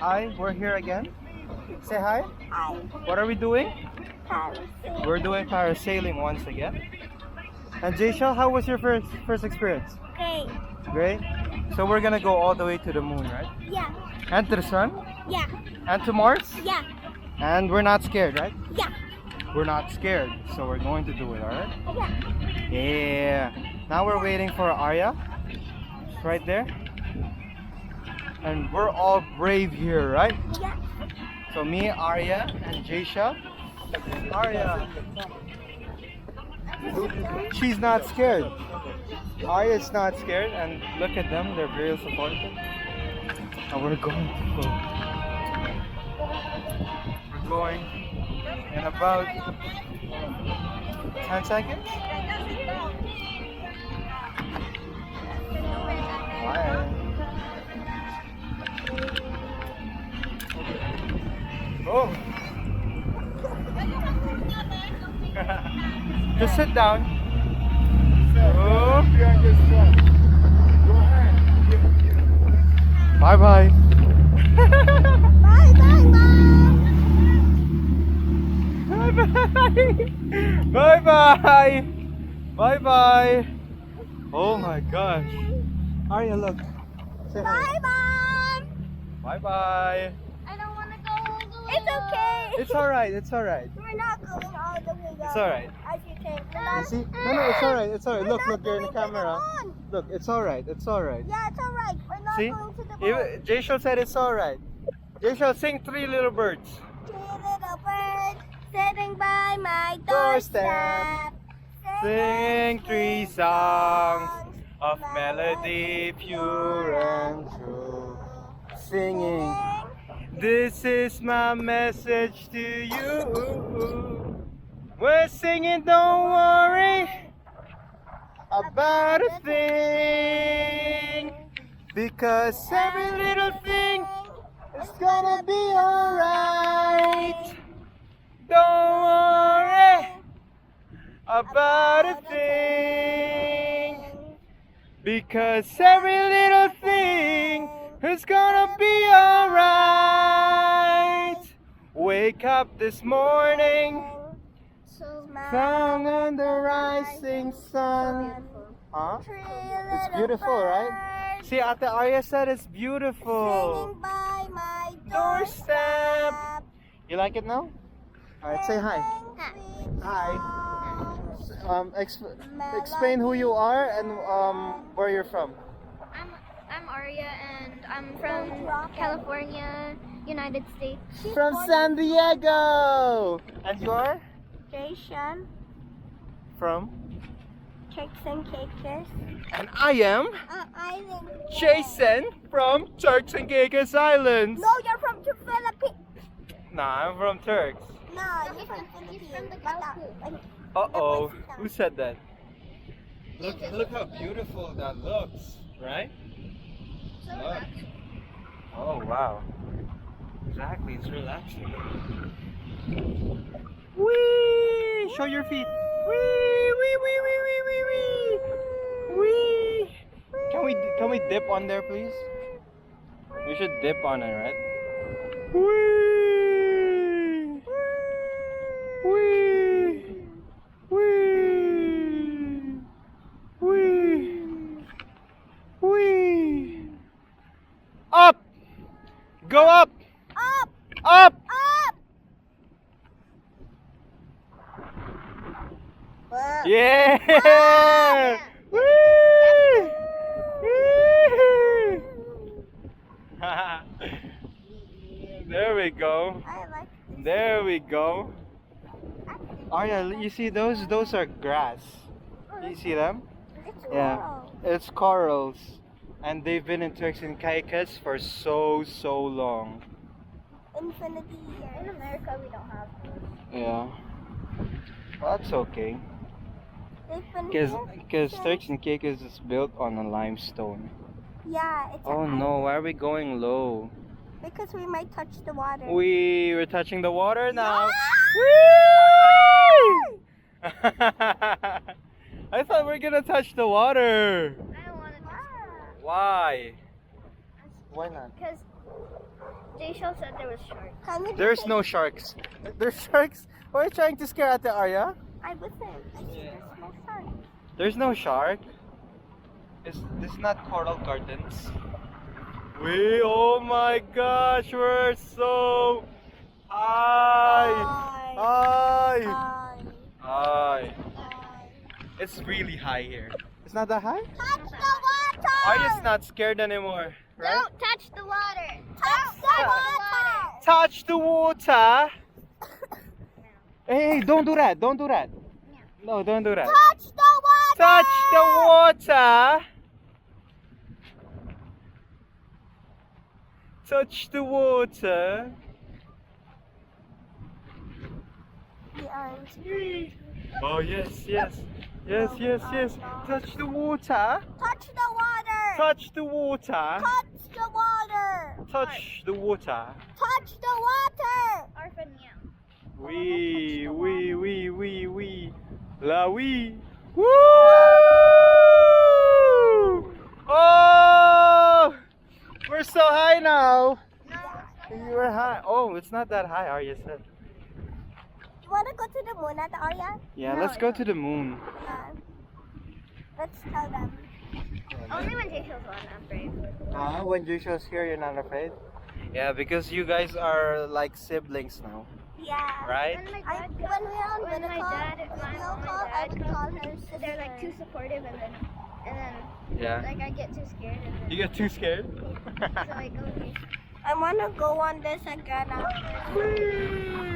Hi, we're here again. Say hi. Hi. What are we doing? Parasailing. We're doing parasailing once again. And Jaysha, how was your first experience? Great. Great. So we're gonna go all the way to the moon, right? Yeah. And to the sun? Yeah. And to Mars? Yeah. And we're not scared, right? Yeah. We're not scared, so we're going to do it, alright? Yeah. Yeah. Now we're waiting for Arya. It's right there. And we're all brave here, right? Yeah. So me, Arya, and Jaysha. Arya. She's not scared. Arya's not scared, and look at them, they're very supportive. And we're going to go. We're going in about 10 seconds. Bye. Oh. Just sit down. Oh. Bye bye. Bye bye bye. Bye bye. Bye bye. Oh my gosh. Arya, look. Say hi. Bye bye. Bye bye. I don't want to go all the way. It's okay. It's alright. It's alright. We're not going all the way up. It's alright. As you think. You see? No, it's alright. It's alright. Look, look, you're in the camera. Moon. Look, it's alright. It's alright. Yeah, it's alright. We're not See? going to the moon. Jayshal said it's alright. Jayshal, sing Three Little Birds. Three little birds sitting by my Doorstep. doorstep. Sing three songs of melody pure and true. Singing, this is my message to you. We're singing, don't worry about a thing, because every little thing is gonna be alright. Don't worry about a thing, because every little thing is gonna be alright. Wake up this morning, found on the rising sun. Huh? It's beautiful, right? See, Ate Arya said it's beautiful. Singing by my Doorstep. You like it now? Alright, say hi. Hi. Explain who you are and where you're from. I'm Arya and I'm from California, United States. From San Diego. And you are? Jason, From? Turks and Caicos. And I am Island. Jason from Turks and Caicos Islands. No, you're from the Philippines. Nah, I'm from Turks. No, you're from Philippines. Uh-oh. Who said that? Look how beautiful that looks, right? Look. Oh, wow. Exactly, it's relaxing. Whee! Show your feet. Whee! Wee! Wee! Wee! Wee! Wee! Wee! Wee! Can we dip on there, please? We should dip on it, right? Whee! Whee! Whee! Whee! Whee! Up! Go up! Up! Up! Up! Yeah! Whee! Whee! There we go. I like There we go. Arya, you see those? Those are grass. You see them? it's Yeah. coral. It's corals. And they've been in Turks and Caicos for so long. Infinity years. In America, we don't have those. Yeah. Well, that's okay. They've been Because here Turks and Caicos is built on a limestone. Yeah, it's Oh an no, why are we going low? island. Because we might touch the water. We're touching the water now. Yeah! Whee! I thought we were gonna touch the water. I don't want to touch Why? Why not? Because Jay-Shell said there was sharks. Can we There's just no sharks. There's sharks? Why are you trying to scare Ate Arya? I wasn't. I said there's no sun. There's no shark. This is not coral gardens. Oh my gosh, we're so high. High. High. It's really high here. It's not that high? Touch the water! Arya's not scared anymore, right? Don't touch the water. Touch the water! Touch the water. Hey, don't do that. Don't do that. No, don't do that. Touch the water! Touch the water. Touch the water. The arms. Oh, yes, yes. Yes, yes, yes. Touch the water. Touch the water! Touch the water. Touch the water! Touch the water. Touch the water! Orphan meow. Wee. La wee. Woo! Oh! We're so high now. You were high. Oh, it's not that high, Arya said. You wanna go to the moon at Arya? Yeah, let's go to the moon. Yeah. Let's tell them. Only when Jay-Shell's on, I'm brave. When Jisho's here, you're not afraid? Yeah, because you guys are like siblings now, Yeah. right? When my I, dad when we're on when my video call, dad, I'd call her sister. they're like too supportive, and then Yeah. like I get too scared, and then You get too scared? so I go. Okay. I wanna go on this again after.